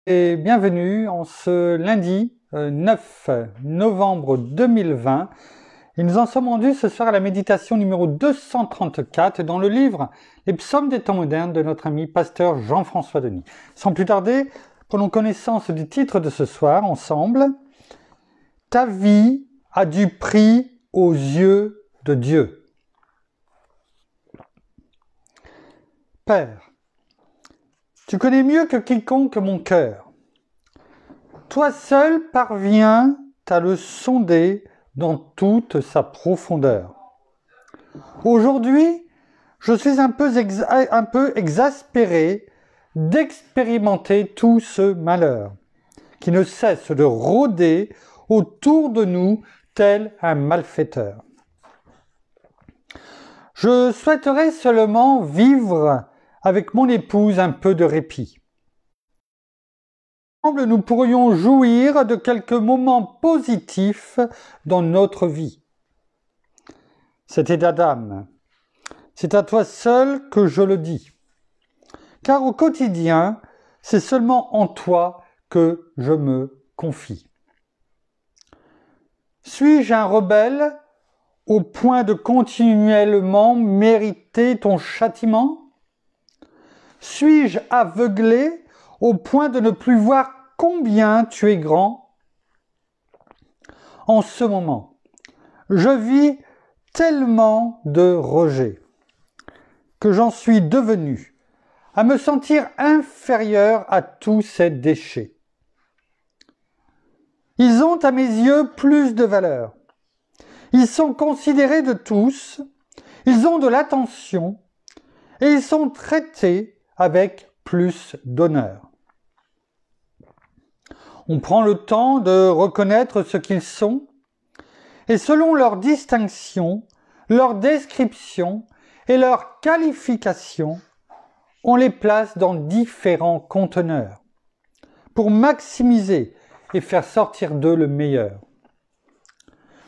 Et bienvenue en ce lundi 9 novembre 2020. Et nous en sommes rendus ce soir à la méditation numéro 234 dans le livre Les psaumes des temps modernes de notre ami pasteur Jean-François Denis. Sans plus tarder, prenons connaissance du titre de ce soir ensemble. Ta vie a du prix aux yeux de Dieu. Père, tu connais mieux que quiconque mon cœur. Toi seul parviens à le sonder dans toute sa profondeur. Aujourd'hui, je suis un peu exaspéré d'expérimenter tout ce malheur qui ne cesse de rôder autour de nous tel un malfaiteur. Je souhaiterais seulement vivre avec mon épouse un peu de répit. Ensemble, nous pourrions jouir de quelques moments positifs dans notre vie. Cet état d'âme, c'est à toi seul que je le dis. Car au quotidien, c'est seulement en toi que je me confie. Suis-je un rebelle au point de continuellement mériter ton châtiment ? Suis-je aveuglé au point de ne plus voir combien tu es grand ? En ce moment, je vis tellement de rejet que j'en suis devenu à me sentir inférieur à tous ces déchets. Ils ont à mes yeux plus de valeur. Ils sont considérés de tous, ils ont de l'attention et ils sont traités avec plus d'honneur. On prend le temps de reconnaître ce qu'ils sont et selon leur distinction, leur description et leur qualification, on les place dans différents conteneurs pour maximiser et faire sortir d'eux le meilleur.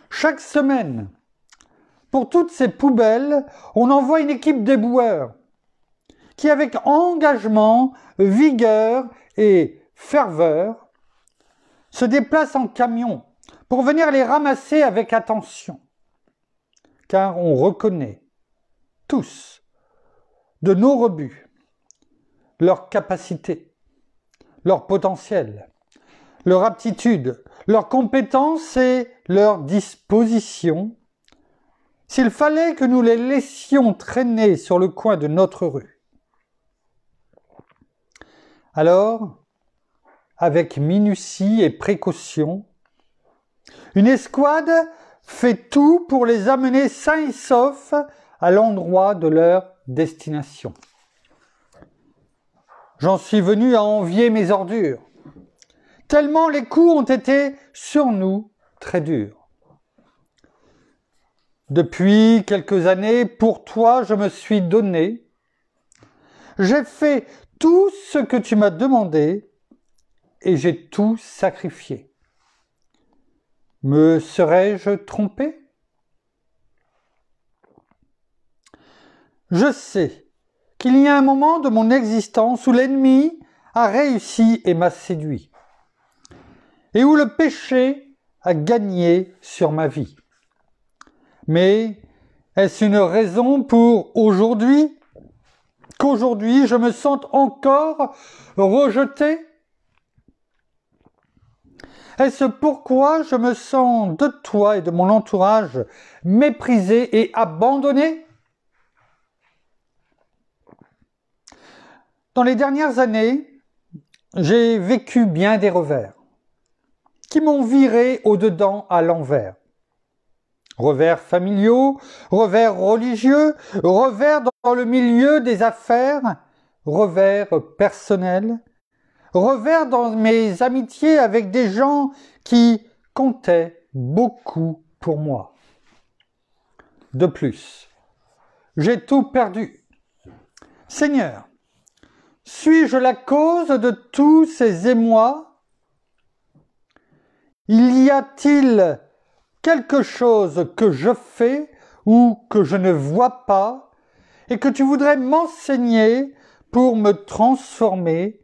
Chaque semaine, pour toutes ces poubelles, on envoie une équipe d'éboueurs qui, avec engagement, vigueur et ferveur, se déplace en camion pour venir les ramasser avec attention. Car on reconnaît tous de nos rebuts, leur capacité, leur potentiel, leur aptitude, leurs compétences et leur disposition, s'il fallait que nous les laissions traîner sur le coin de notre rue. Alors, avec minutie et précaution, une escouade fait tout pour les amener sains et saufs à l'endroit de leur destination. J'en suis venu à envier mes ordures, tellement les coups ont été sur nous très durs. Depuis quelques années, pour toi, je me suis donné. J'ai fait tout ce que tu m'as demandé et j'ai tout sacrifié. Me serais-je trompé ? Je sais qu'il y a un moment de mon existence où l'ennemi a réussi et m'a séduit, et où le péché a gagné sur ma vie. Mais est-ce une raison pour qu'aujourd'hui je me sente encore rejeté ? Est-ce pourquoi je me sens de toi et de mon entourage méprisé et abandonné ? Dans les dernières années, j'ai vécu bien des revers qui m'ont viré au-dedans à l'envers. Revers familiaux, revers religieux, revers dans le milieu des affaires, revers personnels, revers dans mes amitiés avec des gens qui comptaient beaucoup pour moi. De plus, j'ai tout perdu. Seigneur, suis-je la cause de tous ces émois ? Y a-t-il quelque chose que je fais ou que je ne vois pas et que tu voudrais m'enseigner pour me transformer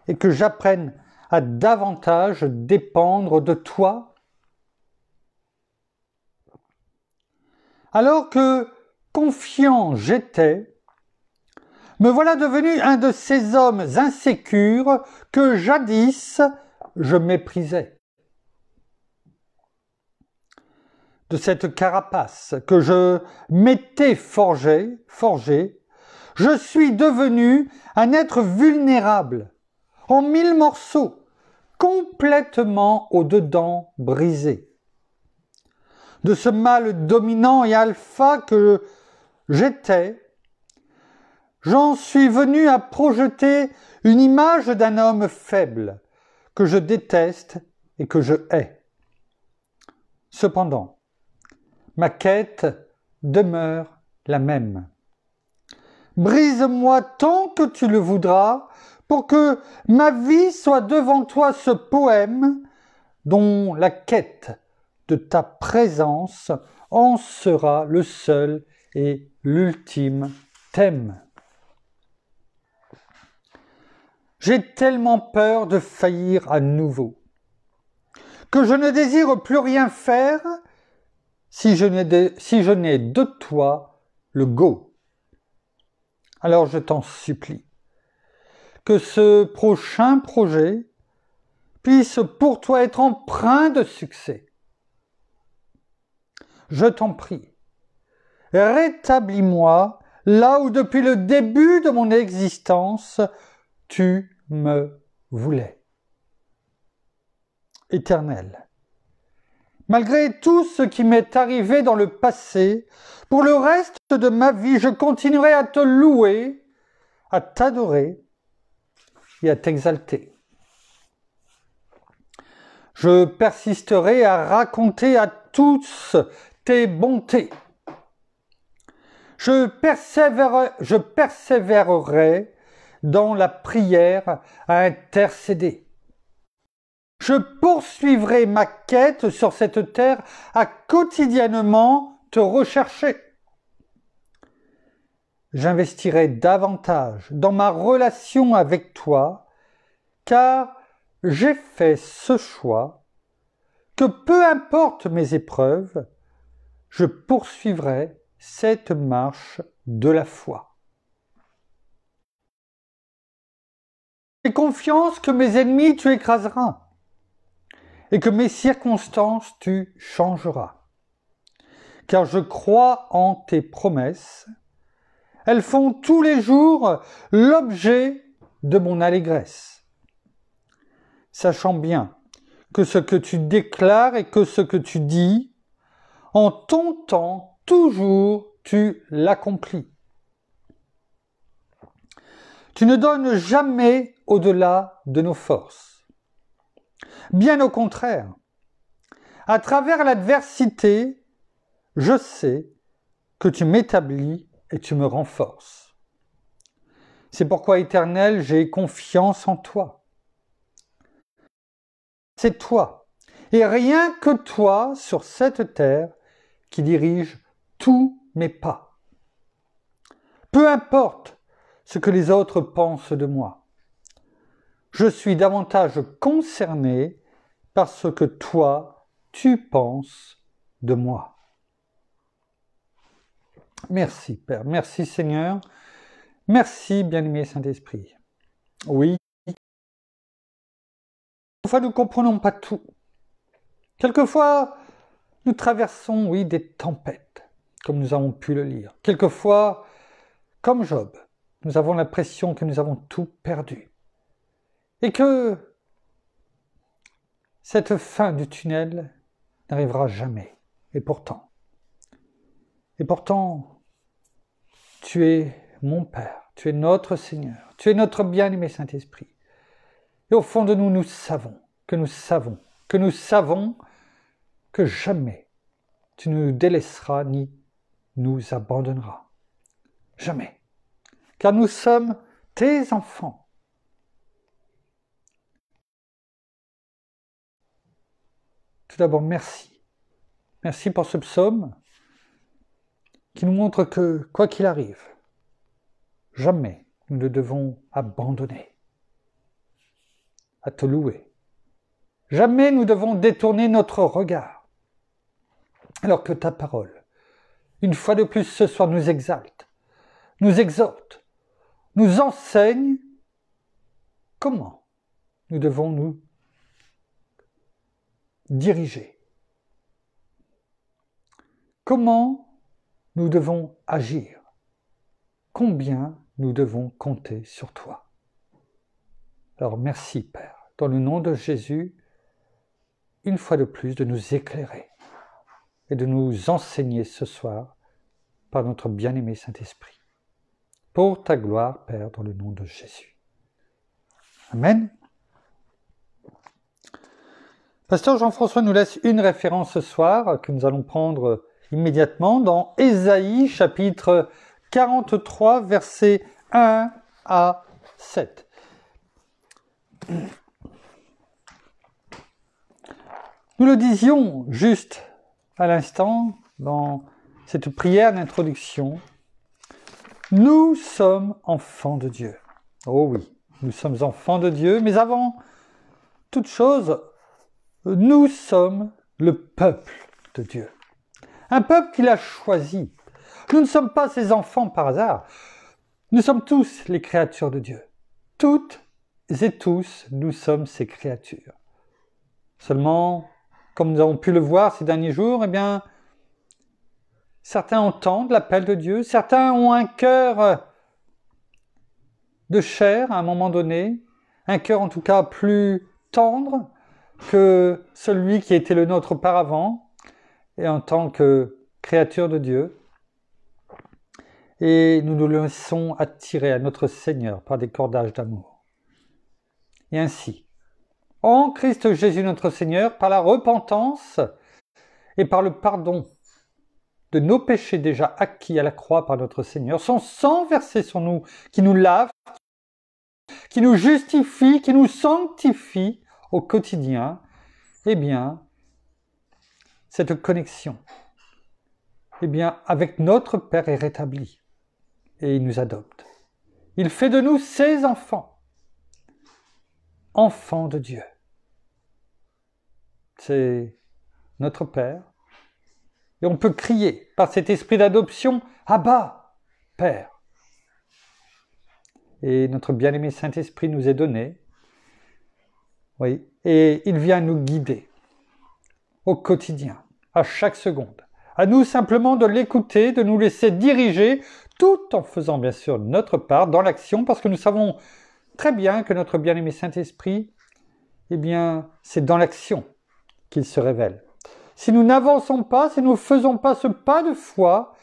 et que j'apprenne à davantage dépendre de toi? Alors que, confiant j'étais, me voilà devenu un de ces hommes insécures que jadis je méprisais. De cette carapace que je m'étais forgée, je suis devenu un être vulnérable, en 1000 morceaux, complètement au-dedans brisé. De ce mal dominant et alpha que j'étais, j'en suis venu à projeter une image d'un homme faible, que je déteste et que je hais. Cependant, ma quête demeure la même. Brise-moi tant que tu le voudras, pour que ma vie soit devant toi ce poème, dont la quête de ta présence en sera le seul et l'ultime thème. J'ai tellement peur de faillir à nouveau, que je ne désire plus rien faire si je n'ai de toi le go. Alors je t'en supplie, que ce prochain projet puisse pour toi être empreint de succès. Je t'en prie, rétablis-moi là où depuis le début de mon existence, tu me voulais. Éternel, malgré tout ce qui m'est arrivé dans le passé, pour le reste de ma vie, je continuerai à te louer, à t'adorer et à t'exalter. Je persisterai à raconter à tous tes bontés. Je persévérerai dans la prière à intercéder. Je poursuivrai ma quête sur cette terre à quotidiennement te rechercher. J'investirai davantage dans ma relation avec toi, car j'ai fait ce choix que peu importe mes épreuves, je poursuivrai cette marche de la foi. J'ai confiance que mes ennemis tu écraseras et que mes circonstances tu changeras. Car je crois en tes promesses. Elles font tous les jours l'objet de mon allégresse. Sachant bien que ce que tu déclares et que ce que tu dis, en ton temps, toujours tu l'accomplis. Tu ne donnes jamais au-delà de nos forces. Bien au contraire, à travers l'adversité, je sais que tu m'établis et tu me renforces. C'est pourquoi, Éternel, j'ai confiance en toi. C'est toi, et rien que toi sur cette terre, qui dirige tous mes pas. Peu importe ce que les autres pensent de moi, je suis davantage concerné par ce que toi, tu penses de moi. Merci Père, merci Seigneur, merci bien-aimé Saint-Esprit. Oui, quelquefois nous ne comprenons pas tout. Quelquefois, nous traversons, oui, des tempêtes, comme nous avons pu le lire. Quelquefois, comme Job, nous avons l'impression que nous avons tout perdu. Et que cette fin du tunnel n'arrivera jamais. Et pourtant, tu es mon Père, tu es notre Seigneur, tu es notre bien-aimé Saint-Esprit. Et au fond de nous, nous savons que jamais tu ne nous délaisseras ni nous abandonneras. Jamais. Car nous sommes tes enfants. Tout d'abord, merci. Merci pour ce psaume qui nous montre que, quoi qu'il arrive, jamais nous ne devons abandonner. à te louer. Jamais nous devons détourner notre regard. Alors que ta parole, une fois de plus ce soir, nous exalte, nous exhorte, nous enseigne comment nous devons nous diriger. Comment nous devons agir. Combien nous devons compter sur toi. Alors merci Père, dans le nom de Jésus, une fois de plus de nous éclairer et de nous enseigner ce soir par notre bien-aimé Saint-Esprit. Pour ta gloire, Père, dans le nom de Jésus. Amen. Pasteur Jean-François nous laisse une référence ce soir que nous allons prendre immédiatement dans Ésaïe chapitre 43, versets 1 à 7. Nous le disions juste à l'instant dans cette prière d'introduction. Nous sommes enfants de Dieu. Oh oui, nous sommes enfants de Dieu, mais avant toute chose, nous sommes le peuple de Dieu. Un peuple qu'il a choisi. Nous ne sommes pas ses enfants par hasard. Nous sommes tous les créatures de Dieu. Toutes et tous, nous sommes ses créatures. Seulement, comme nous avons pu le voir ces derniers jours, eh bien, certains entendent l'appel de Dieu, certains ont un cœur de chair à un moment donné, un cœur en tout cas plus tendre que celui qui était le nôtre auparavant, et en tant que créature de Dieu. Et nous nous laissons attirer à notre Seigneur par des cordages d'amour. Et ainsi, en Christ Jésus notre Seigneur, par la repentance et par le pardon de nos péchés déjà acquis à la croix par notre Seigneur, son sang versé sur nous, qui nous lave, qui nous justifie, qui nous sanctifie au quotidien, eh bien, cette connexion, eh bien, avec notre Père est rétablie et il nous adopte. Il fait de nous ses enfants, enfants de Dieu. C'est notre Père. Et on peut crier par cet esprit d'adoption, Abba, Père. Et notre bien-aimé Saint-Esprit nous est donné. Oui, et il vient nous guider au quotidien, à chaque seconde. À nous simplement de l'écouter, de nous laisser diriger, tout en faisant bien sûr notre part dans l'action, parce que nous savons très bien que notre bien-aimé Saint-Esprit, eh bien, c'est dans l'action qu'il se révèle. Si nous n'avançons pas, si nous ne faisons pas ce pas de foi,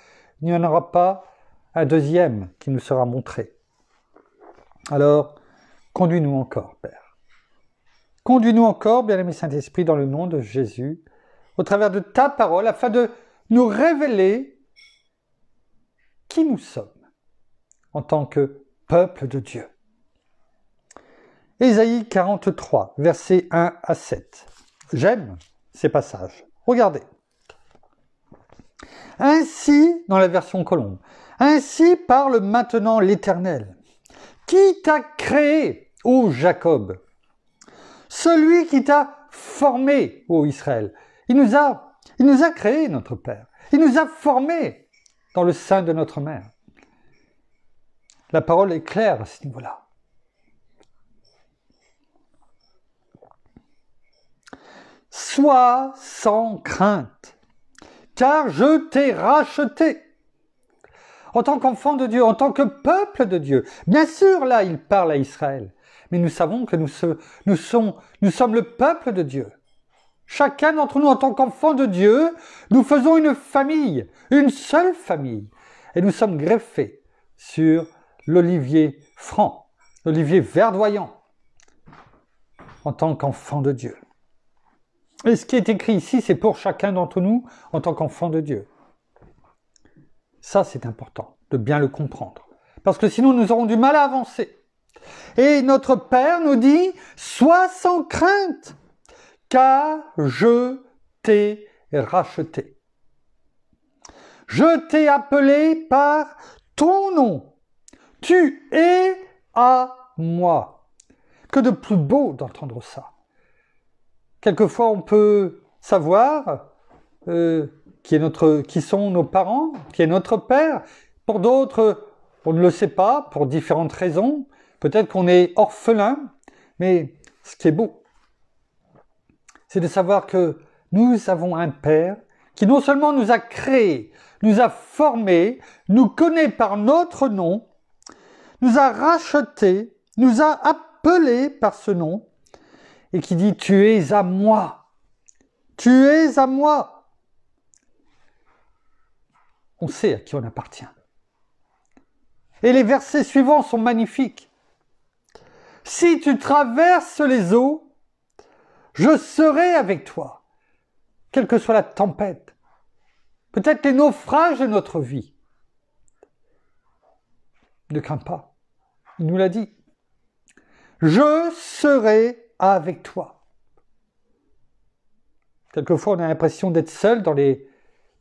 il n'y en aura pas un deuxième qui nous sera montré. Alors, conduis-nous encore, Père. Conduis-nous encore, bien-aimé Saint-Esprit, dans le nom de Jésus, au travers de ta parole, afin de nous révéler qui nous sommes en tant que peuple de Dieu. Ésaïe 43, versets 1 à 7. J'aime ces passages. Regardez. Ainsi, dans la version Colombe, ainsi parle maintenant l'Éternel. Qui t'a créé, ô Jacob? Celui qui t'a formé, ô Israël. Il nous a créé, notre Père. Il nous a formés dans le sein de notre mère. La parole est claire à ce niveau-là. Sois sans crainte, car je t'ai racheté. En tant qu'enfant de Dieu, en tant que peuple de Dieu. Bien sûr, là, il parle à Israël. Mais nous savons que nous sommes le peuple de Dieu. Chacun d'entre nous, en tant qu'enfant de Dieu, nous faisons une famille, une seule famille. Et nous sommes greffés sur l'olivier franc, l'olivier verdoyant, en tant qu'enfant de Dieu. Et ce qui est écrit ici, c'est pour chacun d'entre nous en tant qu'enfant de Dieu. Ça, c'est important de bien le comprendre. Parce que sinon, nous aurons du mal à avancer. Et notre Père nous dit, sois sans crainte, car je t'ai racheté. Je t'ai appelé par ton nom. Tu es à moi. Que de plus beau d'entendre ça. Quelquefois, on peut savoir qui sont nos parents, qui est notre père. Pour d'autres, on ne le sait pas, pour différentes raisons. Peut-être qu'on est orphelin, mais ce qui est beau, c'est de savoir que nous avons un Père qui non seulement nous a créés, nous a formés, nous connaît par notre nom, nous a rachetés, nous a appelés par ce nom, et qui dit « Tu es à moi, tu es à moi ». On sait à qui on appartient. Et les versets suivants sont magnifiques. « Si tu traverses les eaux, je serai avec toi, quelle que soit la tempête, peut-être les naufrages de notre vie. Ne crains pas, il nous l'a dit. Je serai avec toi. » Quelquefois, on a l'impression d'être seul dans les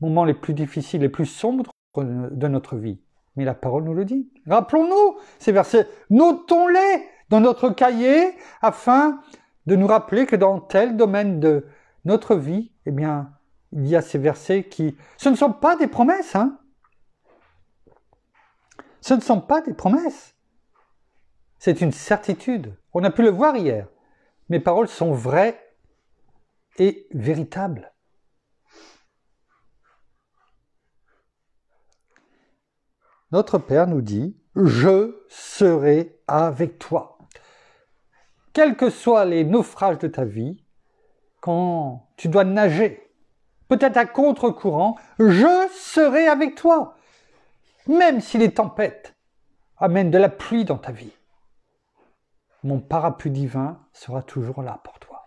moments les plus difficiles, les plus sombres de notre vie. Mais la parole nous le dit. Rappelons-nous ces versets, notons-les dans notre cahier afin de nous rappeler que dans tel domaine de notre vie, eh bien, il y a ces versets qui... Ce ne sont pas des promesses, hein. Ce ne sont pas des promesses. C'est une certitude. On a pu le voir hier. Mes paroles sont vraies et véritables. Notre Père nous dit « Je serai avec toi ». Quels que soient les naufrages de ta vie, quand tu dois nager, peut-être à contre-courant, je serai avec toi. Même si les tempêtes amènent de la pluie dans ta vie, mon parapluie divin sera toujours là pour toi.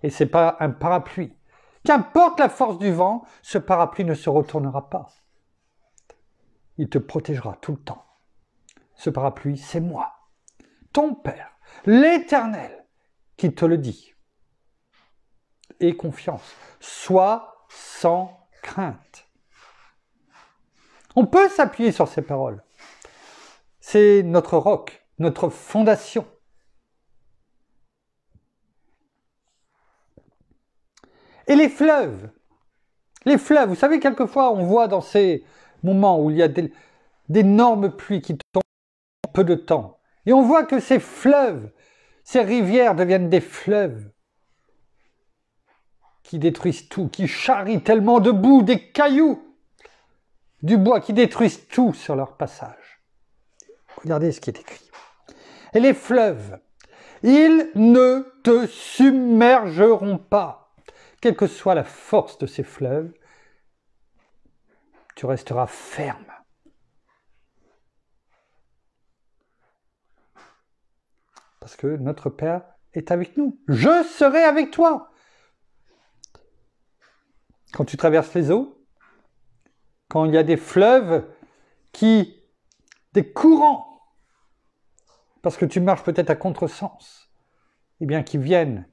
Et ce n'est pas un parapluie. Qu'importe la force du vent, ce parapluie ne se retournera pas. Il te protégera tout le temps. Ce parapluie, c'est moi, ton Père, l'Éternel, qui te le dit. Aie confiance, sois sans crainte. On peut s'appuyer sur ces paroles. C'est notre roc, notre fondation. Et les fleuves, vous savez, quelquefois on voit dans ces moments où il y a d'énormes pluies qui tombent en peu de temps, et on voit que ces fleuves, ces rivières deviennent des fleuves qui détruisent tout, qui charrient tellement de boue, des cailloux, du bois, qui détruisent tout sur leur passage. Regardez ce qui est écrit. Et les fleuves, ils ne te submergeront pas. Quelle que soit la force de ces fleuves, tu resteras ferme. Parce que notre Père est avec nous. Je serai avec toi. Quand tu traverses les eaux, quand il y a des fleuves des courants, parce que tu marches peut-être à contresens, eh bien qui viennent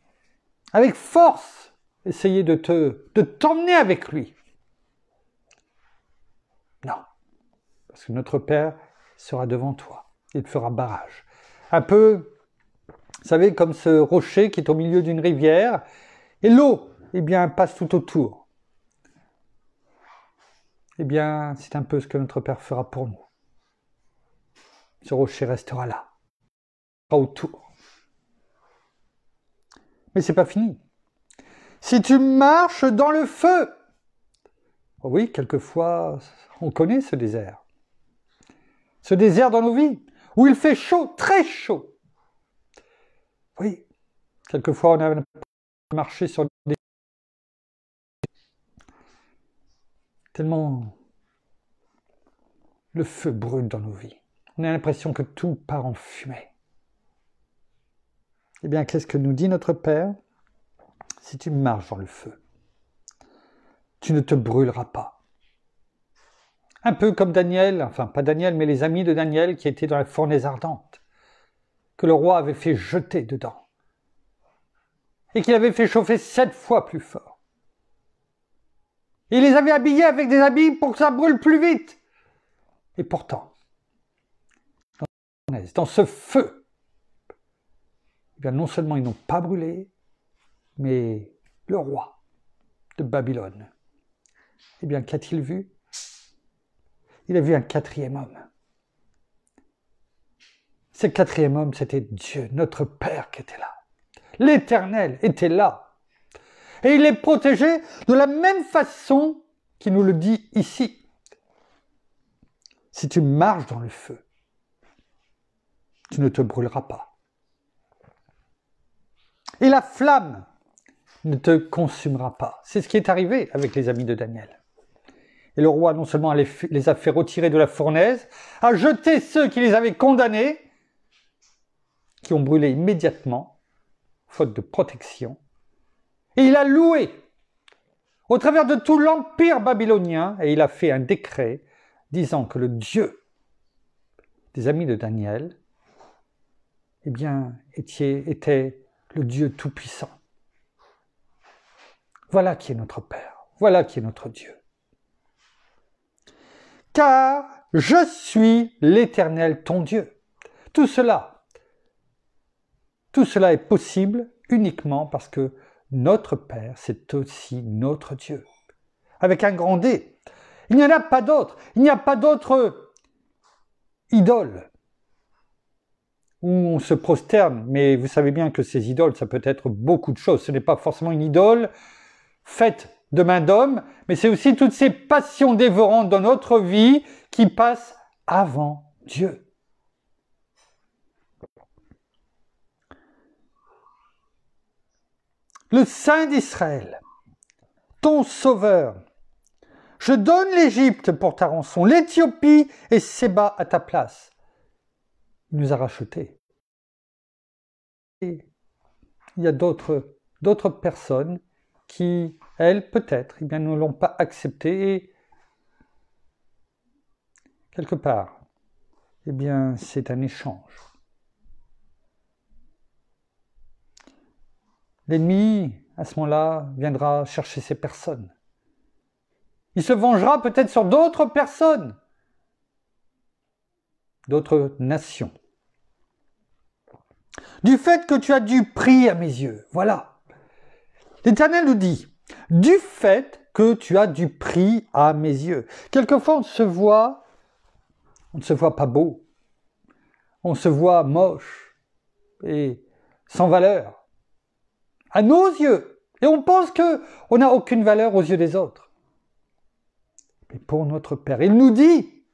avec force essayer de t'emmener avec lui. Non, parce que notre Père sera devant toi, il te fera barrage. Un peu, vous savez, comme ce rocher qui est au milieu d'une rivière, et l'eau, eh bien, passe tout autour. Eh bien, c'est un peu ce que notre Père fera pour nous. Ce rocher restera là, autour. Mais c'est pas fini. Si tu marches dans le feu, oui, quelquefois, on connaît ce désert. Ce désert dans nos vies, où il fait chaud, très chaud. Oui, quelquefois, on a marché sur des... Tellement le feu brûle dans nos vies. On a l'impression que tout part en fumée. Eh bien, qu'est-ce que nous dit notre Père? Si tu marches dans le feu, tu ne te brûleras pas. Un peu comme Daniel, enfin pas Daniel, mais les amis de Daniel qui étaient dans la fournaise ardente, que le roi avait fait jeter dedans, et qu'il avait fait chauffer 7 fois plus fort. Et il les avait habillés avec des habits pour que ça brûle plus vite. Et pourtant, dans ce feu, eh bien non seulement ils n'ont pas brûlé, mais le roi de Babylone, eh bien qu'a-t-il vu? Il a vu un quatrième homme. Ce quatrième homme, c'était Dieu, notre Père qui était là. L'Éternel était là. Et il est protégé de la même façon qu'il nous le dit ici. Si tu marches dans le feu, tu ne te brûleras pas. Et la flamme ne te consumera pas. C'est ce qui est arrivé avec les amis de Daniel. Et le roi non seulement les a fait retirer de la fournaise, a jeté ceux qui les avaient condamnés, qui ont brûlé immédiatement, faute de protection, et il a loué au travers de tout l'empire babylonien, et il a fait un décret disant que le Dieu des amis de Daniel, eh bien, était le Dieu tout-puissant. Voilà qui est notre Père, voilà qui est notre Dieu. Car je suis l'Éternel ton Dieu. Tout cela est possible uniquement parce que notre Père, c'est aussi notre Dieu. Avec un grand D. Il n'y en a pas d'autre. Il n'y a pas d'autre idole où on se prosterne. Mais vous savez bien que ces idoles, ça peut être beaucoup de choses. Ce n'est pas forcément une idole faite de main d'homme, mais c'est aussi toutes ces passions dévorantes dans notre vie qui passent avant Dieu. Le Saint d'Israël, ton Sauveur, je donne l'Égypte pour ta rançon, l'Éthiopie et Séba à ta place. Il nous a rachetés. Et il y a d'autres personnes qui, elles, peut-être, eh bien, ne l'ont pas accepté et quelque part, eh bien, c'est un échange. L'ennemi, à ce moment-là, viendra chercher ces personnes. Il se vengera peut-être sur d'autres personnes, d'autres nations. Du fait que tu as du prix à mes yeux, voilà. L'Éternel nous dit, du fait que tu as du prix à mes yeux. Quelquefois, on ne se voit pas beau, on se voit moche et sans valeur à nos yeux. Et on pense qu'on n'a aucune valeur aux yeux des autres. Mais pour notre Père, il nous dit,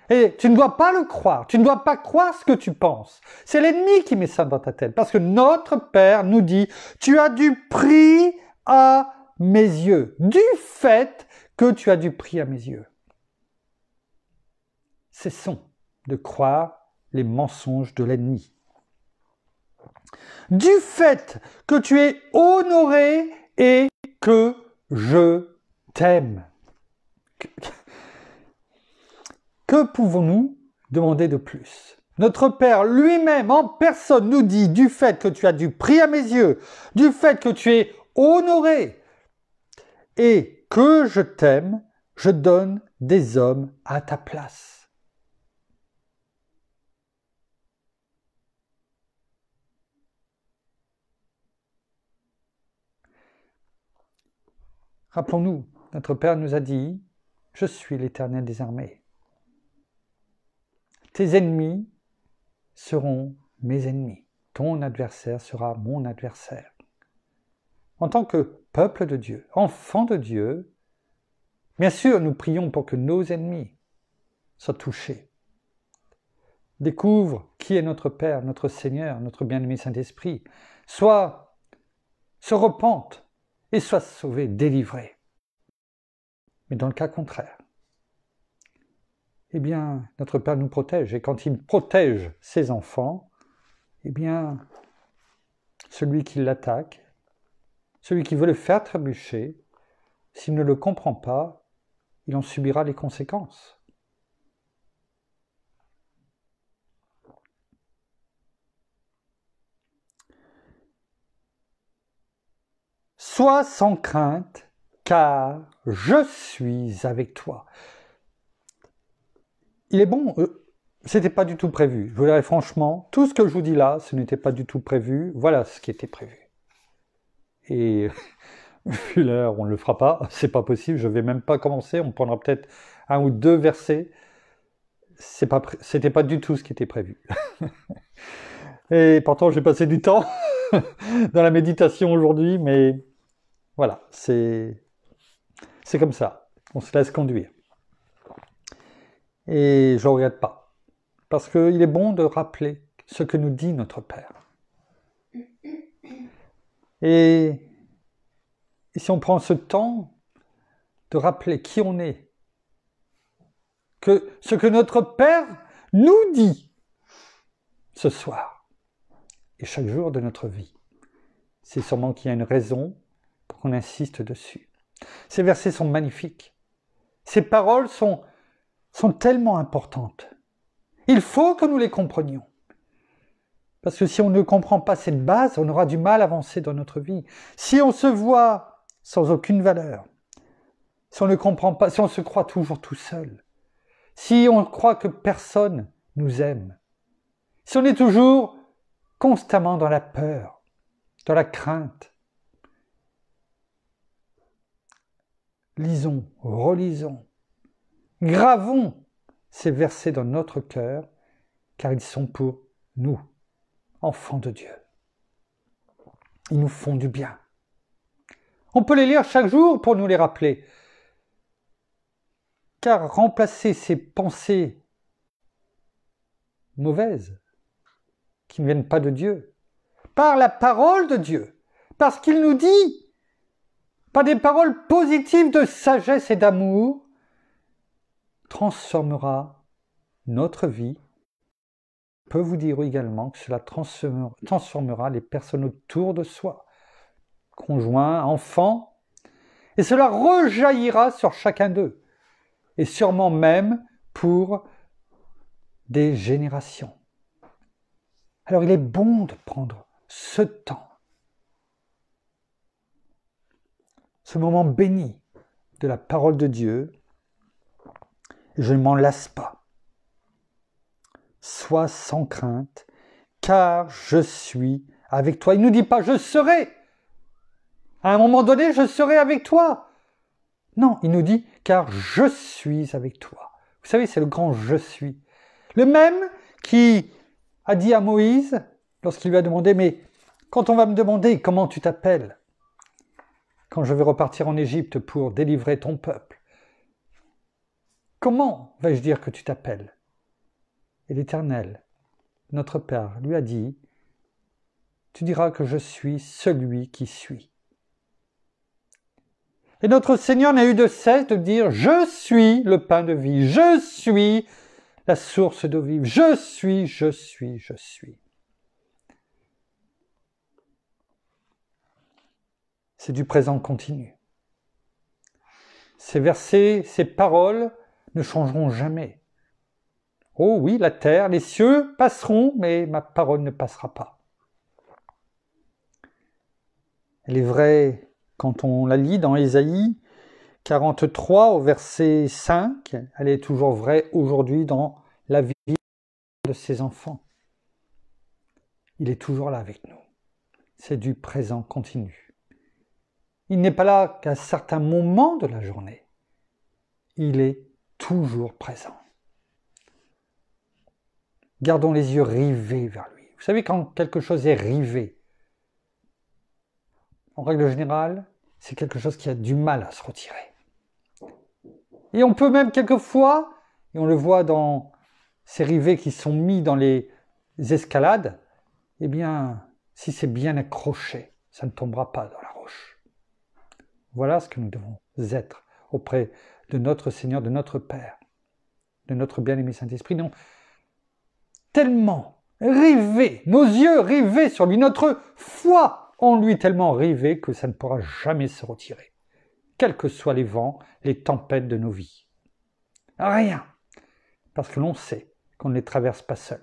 et tu ne dois pas le croire, tu ne dois pas croire ce que tu penses. C'est l'ennemi qui met ça dans ta tête. Parce que notre Père nous dit, tu as du prix à mes yeux. Du fait que tu as du prix à mes yeux. Cessons de croire les mensonges de l'ennemi. Du fait que tu es honoré et que je t'aime. Que pouvons-nous demander de plus? Notre Père lui-même en personne nous dit, du fait que tu as du prix à mes yeux, du fait que tu es honoré et que je t'aime, je donne des hommes à ta place. Rappelons-nous, notre Père nous a dit, je suis l'Éternel des armées. Tes ennemis seront mes ennemis. Ton adversaire sera mon adversaire. En tant que peuple de Dieu, enfant de Dieu, bien sûr, nous prions pour que nos ennemis soient touchés. Découvre qui est notre Père, notre Seigneur, notre bien-aimé Saint-Esprit. Se repentent et soient sauvés, délivrés. Mais dans le cas contraire, eh bien, notre Père nous protège. Et quand il protège ses enfants, eh bien, celui qui l'attaque, celui qui veut le faire trébucher, s'il ne le comprend pas, il en subira les conséquences. Sois sans crainte, car je suis avec toi. Il est bon, C'était pas du tout prévu. Je vous dirais franchement, tout ce que je vous dis là, ce n'était pas du tout prévu. Voilà ce qui était prévu. Et vu l'heure, on ne le fera pas. C'est pas possible. Je vais même pas commencer. On prendra peut-être un ou deux versets. C'était pas du tout ce qui était prévu. Et pourtant, j'ai passé du temps dans la méditation aujourd'hui, mais voilà, c'est comme ça. On se laisse conduire. Et je ne regrette pas. Parce qu'il est bon de rappeler ce que nous dit notre Père. Et si on prend ce temps de rappeler qui on est, que ce que notre Père nous dit ce soir et chaque jour de notre vie, c'est sûrement qu'il y a une raison pour qu'on insiste dessus. Ces versets sont magnifiques. Ces paroles sont tellement importantes. Il faut que nous les comprenions. Parce que si on ne comprend pas cette base, on aura du mal à avancer dans notre vie. Si on se voit sans aucune valeur, si on ne comprend pas, si on se croit toujours tout seul, si on croit que personne nous aime, si on est toujours constamment dans la peur, dans la crainte, lisons, relisons, gravons ces versets dans notre cœur, car ils sont pour nous, enfants de Dieu. Ils nous font du bien. On peut les lire chaque jour pour nous les rappeler, car remplacer ces pensées mauvaises, qui ne viennent pas de Dieu, par la parole de Dieu, parce qu'il nous dit, par des paroles positives de sagesse et d'amour, transformera notre vie. Je peux vous dire également que cela transformera les personnes autour de soi, conjoints, enfants, et cela rejaillira sur chacun d'eux, et sûrement même pour des générations. Alors il est bon de prendre ce temps, ce moment béni de la parole de Dieu. Je ne m'en lasse pas. Sois sans crainte, car je suis avec toi. Il ne nous dit pas « je serai ». À un moment donné, je serai avec toi. Non, il nous dit « car je suis avec toi ». Vous savez, c'est le grand « je suis ». Le même qui a dit à Moïse, lorsqu'il lui a demandé « mais quand on va me demander comment tu t'appelles, quand je vais repartir en Égypte pour délivrer ton peuple, comment vais-je dire que tu t'appelles ?» Et l'Éternel, notre Père, lui a dit « tu diras que je suis celui qui suis ». Et notre Seigneur n'a eu de cesse de dire « je suis le pain de vie, je suis la source d'eau vive, je suis, je suis, je suis ». C'est du présent continu. Ces versets, ces paroles ne changeront jamais. Oh oui, la terre, les cieux passeront, mais ma parole ne passera pas. Elle est vraie quand on la lit dans Ésaïe 43 au verset 5. Elle est toujours vraie aujourd'hui dans la vie de ses enfants. Il est toujours là avec nous. C'est du présent continu. Il n'est pas là qu'à certains moments de la journée. Il est toujours présent. Gardons les yeux rivés vers lui. Vous savez, quand quelque chose est rivé, en règle générale, c'est quelque chose qui a du mal à se retirer. Et on peut même quelquefois, et on le voit dans ces rivets qui sont mis dans les escalades, eh bien, si c'est bien accroché, ça ne tombera pas dans la roche. Voilà ce que nous devons être auprès de notre Seigneur, de notre Père, de notre bien-aimé Saint-Esprit. Non, tellement rivés, nos yeux rivés sur lui, notre foi en lui tellement rivée que ça ne pourra jamais se retirer, quels que soient les vents, les tempêtes de nos vies. Rien, parce que l'on sait qu'on ne les traverse pas seul.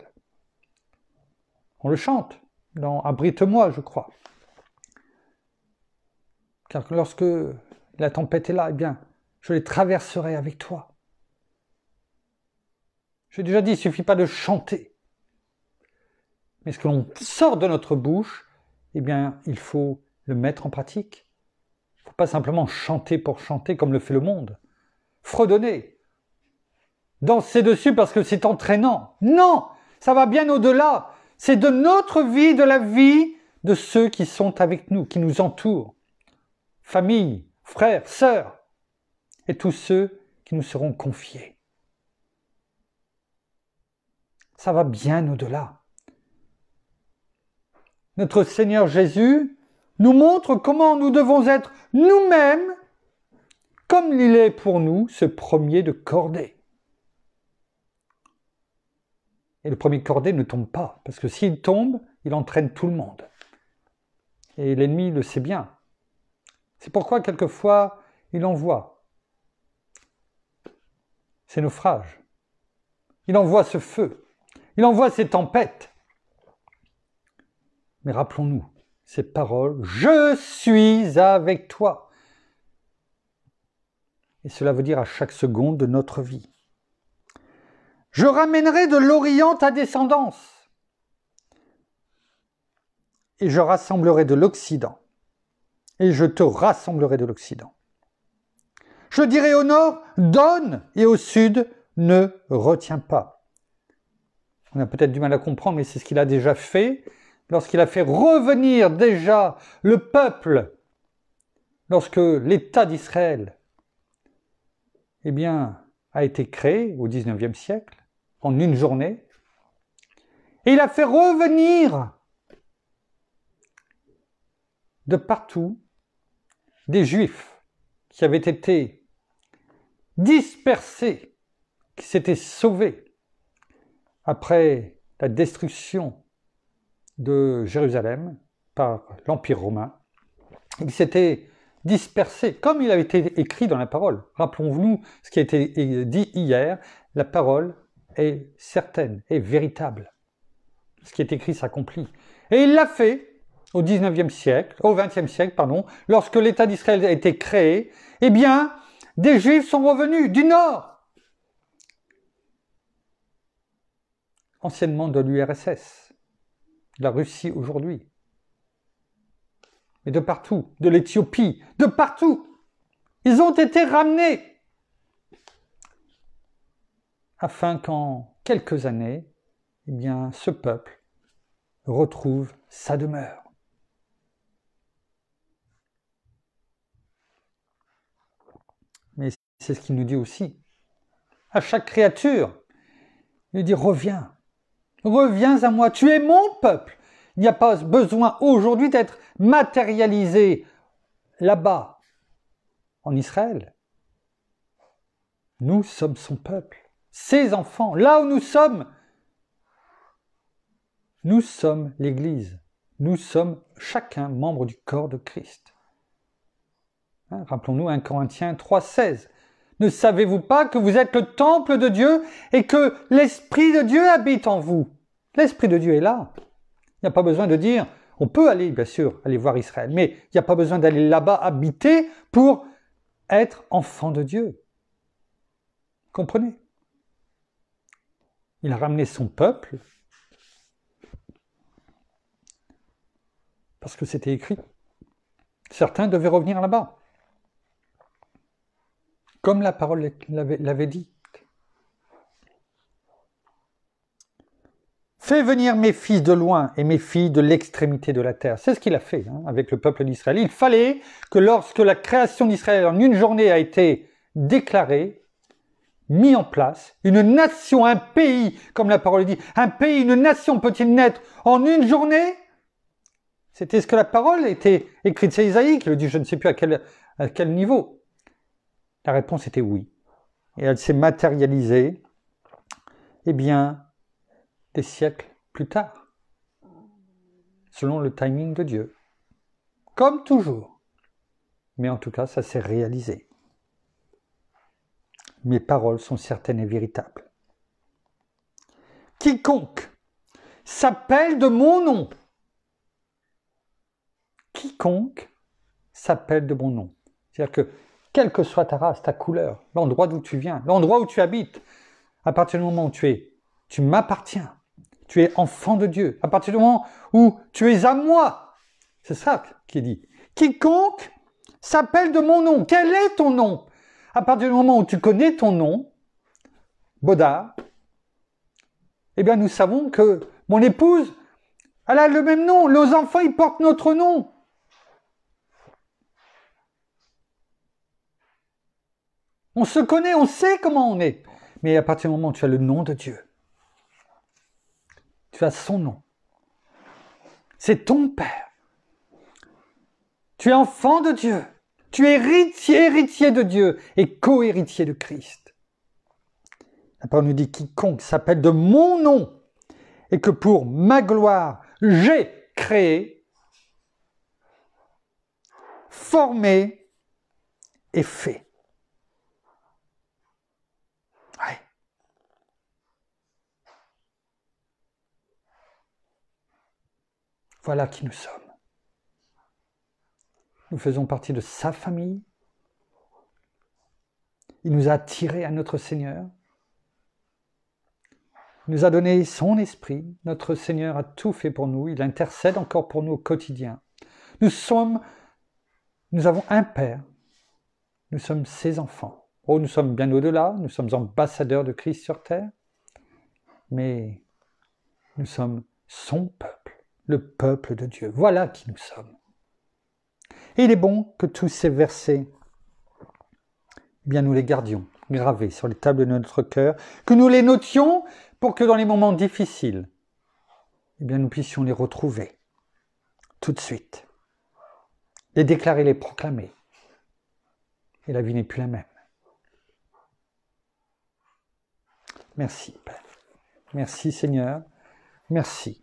On le chante dans « Abrite-moi », je crois. Car lorsque la tempête est là, eh bien, je les traverserai avec toi. J'ai déjà dit, il ne suffit pas de chanter. Mais ce que l'on sort de notre bouche, eh bien, il faut le mettre en pratique. Il ne faut pas simplement chanter pour chanter comme le fait le monde. Fredonner. Danser dessus parce que c'est entraînant. Non, ça va bien au-delà. C'est de notre vie, de la vie de ceux qui sont avec nous, qui nous entourent. Famille, frères, sœurs, et tous ceux qui nous seront confiés. Ça va bien au-delà. Notre Seigneur Jésus nous montre comment nous devons être nous-mêmes, comme il est pour nous ce premier de cordée. Et le premier de cordée ne tombe pas, parce que s'il tombe, il entraîne tout le monde. Et l'ennemi le sait bien. C'est pourquoi, quelquefois, il envoie ces naufrages. Il envoie ce feu. Il envoie ces tempêtes. Mais rappelons-nous ces paroles, « Je suis avec toi ». Et cela veut dire à chaque seconde de notre vie. « Je ramènerai de l'Orient ta descendance, et je rassemblerai de l'Occident, et je te rassemblerai de l'Occident. Je dirai au nord, donne, et au sud, ne retiens pas. » On a peut-être du mal à comprendre, mais c'est ce qu'il a déjà fait, lorsqu'il a fait revenir déjà le peuple, lorsque l'État d'Israël, eh bien, a été créé au XIXe siècle, en une journée, et il a fait revenir de partout des Juifs qui avaient été dispersés, qui s'étaient sauvés après la destruction de Jérusalem par l'Empire romain, et qui s'étaient dispersés, comme il avait été écrit dans la parole. Rappelons-nous ce qui a été dit hier, la parole est certaine, est véritable. Ce qui est écrit s'accomplit. Et il l'a fait au XXe siècle, au XXe siècle, pardon, lorsque l'État d'Israël a été créé, eh bien, des Juifs sont revenus du Nord, anciennement de l'URSS, de la Russie aujourd'hui, mais de partout, de l'Éthiopie, de partout. Ils ont été ramenés afin qu'en quelques années, eh bien, ce peuple retrouve sa demeure. Mais c'est ce qu'il nous dit aussi. À chaque créature, il nous dit « Reviens, reviens à moi, tu es mon peuple ». Il n'y a pas besoin aujourd'hui d'être matérialisé là-bas, en Israël. Nous sommes son peuple, ses enfants. Là où nous sommes l'Église. Nous sommes chacun membre du corps de Christ. Hein, rappelons-nous 1 Corinthiens 3,16. Ne savez-vous pas que vous êtes le temple de Dieu et que l'Esprit de Dieu habite en vous? L'Esprit de Dieu est là. Il n'y a pas besoin de dire, on peut aller, bien sûr, aller voir Israël, mais il n'y a pas besoin d'aller là-bas habiter pour être enfant de Dieu. Comprenez? Il a ramené son peuple parce que c'était écrit. Certains devaient revenir là-bas, comme la parole l'avait dit. Fais venir mes fils de loin et mes filles de l'extrémité de la terre. C'est ce qu'il a fait avec le peuple d'Israël. Il fallait que lorsque la création d'Israël en une journée a été déclarée, mis en place, une nation, un pays, comme la parole dit, un pays, une nation peut-il naître en une journée? C'était ce que la parole était écrite. C'est Isaïe qui le dit, je ne sais plus à quel niveau. La réponse était oui. Et elle s'est matérialisée, eh bien, des siècles plus tard, selon le timing de Dieu. Comme toujours. Mais en tout cas, ça s'est réalisé. Mes paroles sont certaines et véritables. Quiconque s'appelle de mon nom, quiconque s'appelle de mon nom. C'est-à-dire que, quelle que soit ta race, ta couleur, l'endroit d'où tu viens, l'endroit où tu habites, À partir du moment où tu m'appartiens, tu es enfant de Dieu. À partir du moment où tu es à moi, c'est ça qui est dit. Quiconque s'appelle de mon nom. Quel est ton nom? À partir du moment où tu connais ton nom, Bodar, eh bien nous savons que mon épouse, elle a le même nom. Nos enfants, ils portent notre nom. On se connaît, on sait comment on est. Mais à partir du moment où tu as le nom de Dieu, tu as son nom. C'est ton Père. Tu es enfant de Dieu. Tu es héritier de Dieu et co-héritier de Christ. La parole nous dit quiconque s'appelle de mon nom et que pour ma gloire, j'ai créé, formé et fait. Ouais. Voilà qui nous sommes. Nous faisons partie de sa famille. Il nous a attirés à notre Seigneur. Il nous a donné son esprit. Notre Seigneur a tout fait pour nous. Il intercède encore pour nous au quotidien. Nous avons un Père. Nous sommes ses enfants. Oh, nous sommes bien au-delà. Nous sommes ambassadeurs de Christ sur terre. Mais nous sommes son peuple, le peuple de Dieu. Voilà qui nous sommes. Et il est bon que tous ces versets, eh bien nous les gardions gravés sur les tables de notre cœur, que nous les notions pour que dans les moments difficiles, eh bien nous puissions les retrouver tout de suite, les déclarer, les proclamer. Et la vie n'est plus la même. Merci Père. Merci Seigneur. Merci.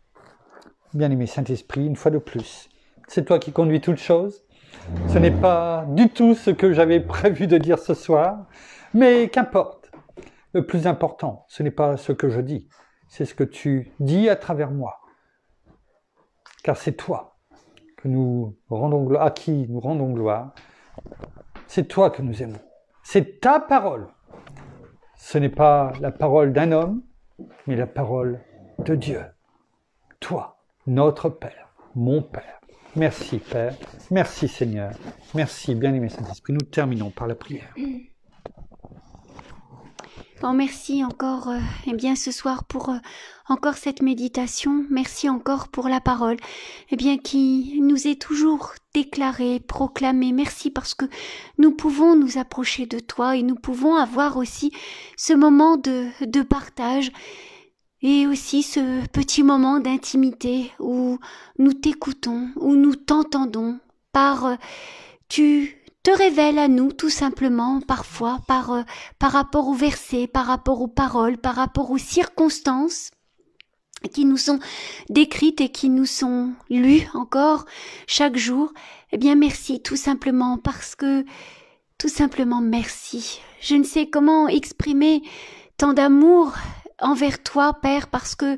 Bien-aimé Saint-Esprit, une fois de plus, c'est toi qui conduis toutes choses. Ce n'est pas du tout ce que j'avais prévu de dire ce soir, mais qu'importe. Le plus important, ce n'est pas ce que je dis, c'est ce que tu dis à travers moi. Car c'est toi que nous rendons gloire, à qui nous rendons gloire. C'est toi que nous aimons. C'est ta parole. Ce n'est pas la parole d'un homme, mais la parole de Dieu. Toi, notre Père, mon Père. Merci Père, merci Seigneur, merci bien-aimé Saint-Esprit. Nous terminons par la prière. Bon, merci encore eh bien ce soir pour encore cette méditation. Merci encore pour la parole eh bien qui nous est toujours déclarée, proclamée. Merci parce que nous pouvons nous approcher de toi et nous pouvons avoir aussi ce moment de partage. Et aussi ce petit moment d'intimité où nous t'écoutons, où nous t'entendons, tu te révèles à nous tout simplement, parfois, par rapport aux versets, par rapport aux paroles, par rapport aux circonstances qui nous sont décrites et qui nous sont lues encore chaque jour. Eh bien merci tout simplement merci. Je ne sais comment exprimer tant d'amour envers toi, Père, parce que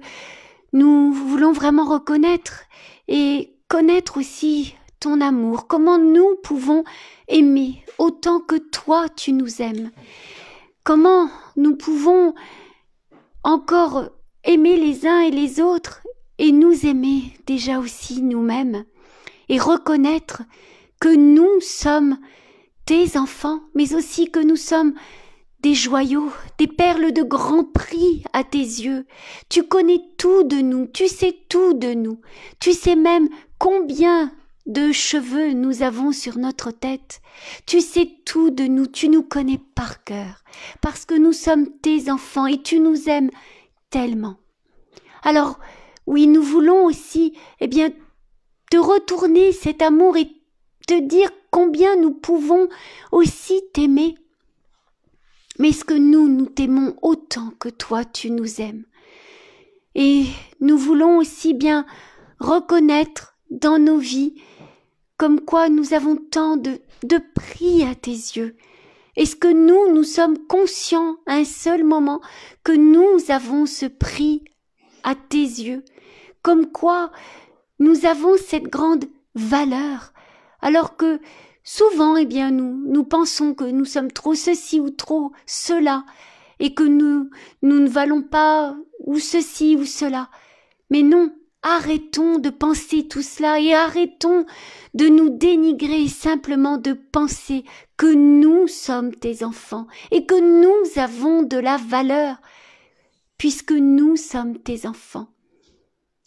nous voulons vraiment reconnaître et connaître aussi ton amour, comment nous pouvons aimer autant que toi tu nous aimes, comment nous pouvons encore aimer les uns et les autres et nous aimer déjà aussi nous-mêmes et reconnaître que nous sommes tes enfants, mais aussi que nous sommes des joyaux, des perles de grand prix à tes yeux. Tu connais tout de nous, tu sais tout de nous. Tu sais même combien de cheveux nous avons sur notre tête. Tu sais tout de nous, tu nous connais par cœur, parce que nous sommes tes enfants et tu nous aimes tellement. Alors, oui, nous voulons aussi, eh bien, te retourner cet amour et te dire combien nous pouvons aussi t'aimer. Mais est-ce que nous t'aimons autant que toi tu nous aimes? Et nous voulons aussi bien reconnaître dans nos vies comme quoi nous avons tant de prix à tes yeux. Est-ce que nous sommes conscients à un seul moment que nous avons ce prix à tes yeux? Comme quoi nous avons cette grande valeur, alors que souvent, eh bien, nous pensons que nous sommes trop ceci ou trop cela, et que nous ne valons pas ou ceci ou cela. Mais non, arrêtons de penser tout cela et arrêtons de nous dénigrer, simplement de penser que nous sommes tes enfants et que nous avons de la valeur puisque nous sommes tes enfants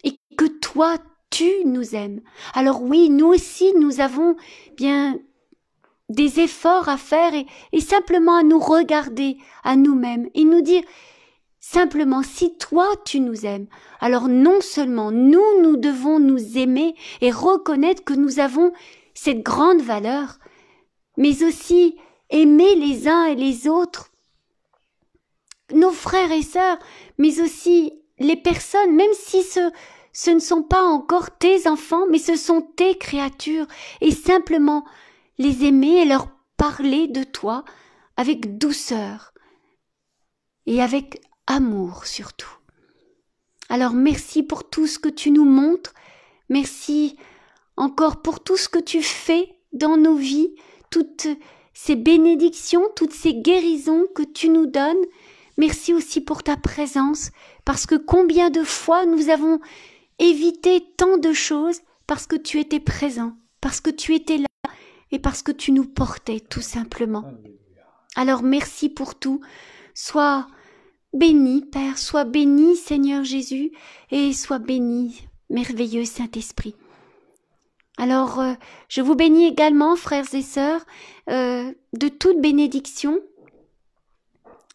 et que toi, tu nous aimes. Alors oui, nous aussi, nous avons bien des efforts à faire et simplement à nous regarder à nous-mêmes et nous dire simplement, si toi tu nous aimes, alors non seulement nous devons nous aimer et reconnaître que nous avons cette grande valeur, mais aussi aimer les uns et les autres, nos frères et sœurs, mais aussi les personnes, même si ce ne sont pas encore tes enfants, mais ce sont tes créatures, et simplement les aimer et leur parler de toi avec douceur et avec amour surtout. Alors merci pour tout ce que tu nous montres, merci encore pour tout ce que tu fais dans nos vies, toutes ces bénédictions, toutes ces guérisons que tu nous donnes. Merci aussi pour ta présence, parce que combien de fois nous avons évité tant de choses parce que tu étais présent, parce que tu étais là et parce que tu nous portais tout simplement. Alors merci pour tout. Sois béni, Père, sois béni, Seigneur Jésus, et sois béni, merveilleux Saint-Esprit. Alors, je vous bénis également, frères et sœurs, de toute bénédiction.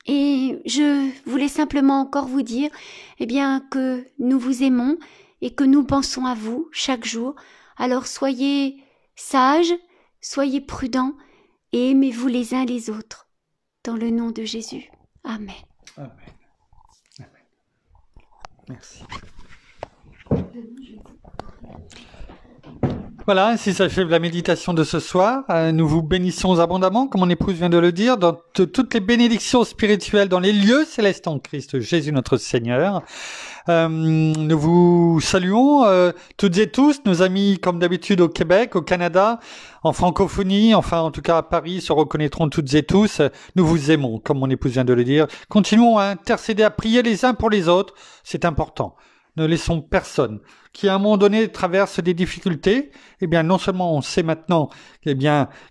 Et je voulais simplement encore vous dire, eh bien, que nous vous aimons et que nous pensons à vous chaque jour. Alors, soyez sages, soyez prudents et aimez-vous les uns les autres. Dans le nom de Jésus. Amen. Amen. Amen. Merci. Voilà, ainsi s'achève la méditation de ce soir. Nous vous bénissons abondamment, comme mon épouse vient de le dire, dans toutes les bénédictions spirituelles dans les lieux célestes en Christ Jésus notre Seigneur. Nous vous saluons toutes et tous, nos amis comme d'habitude au Québec, au Canada, en francophonie, enfin en tout cas à Paris, se reconnaîtront toutes et tous. Nous vous aimons, comme mon épouse vient de le dire. Continuons à intercéder, à prier les uns pour les autres, c'est important. Ne laissons personne qui à un moment donné traverse des difficultés. Eh bien, non seulement on sait maintenant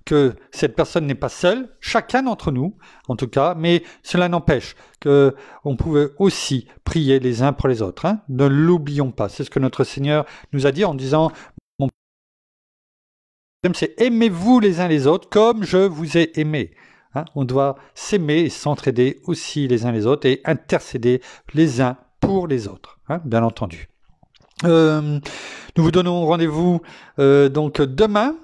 que cette personne n'est pas seule, chacun d'entre nous, en tout cas, mais cela n'empêche que on pouvait aussi prier les uns pour les autres. Hein. Ne l'oublions pas. C'est ce que notre Seigneur nous a dit en disant mon problème, c'est aimez-vous les uns les autres comme je vous ai aimé. Hein. On doit s'aimer et s'entraider aussi les uns les autres et intercéder les uns pour les autres, hein, bien entendu. Nous vous donnons rendez-vous donc demain.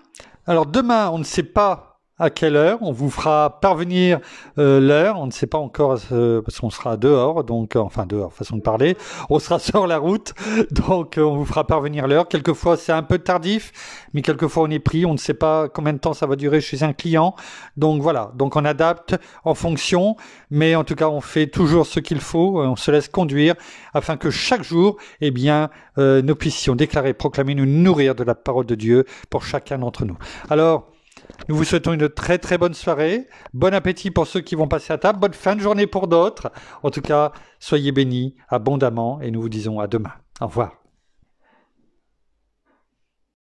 Alors demain, on ne sait pas à quelle heure, on vous fera parvenir l'heure, on ne sait pas encore parce qu'on sera dehors, donc enfin dehors, façon de parler, on sera sur la route, donc on vous fera parvenir l'heure. Quelquefois c'est un peu tardif, mais quelquefois on est pris, on ne sait pas combien de temps ça va durer chez un client, donc voilà, donc on adapte en fonction, mais en tout cas on fait toujours ce qu'il faut, on se laisse conduire afin que chaque jour, eh bien, nous puissions déclarer, proclamer, nous nourrir de la parole de Dieu pour chacun d'entre nous. Alors, nous vous souhaitons une très très bonne soirée, bon appétit pour ceux qui vont passer à table, bonne fin de journée pour d'autres. En tout cas, soyez bénis abondamment et nous vous disons à demain. Au revoir.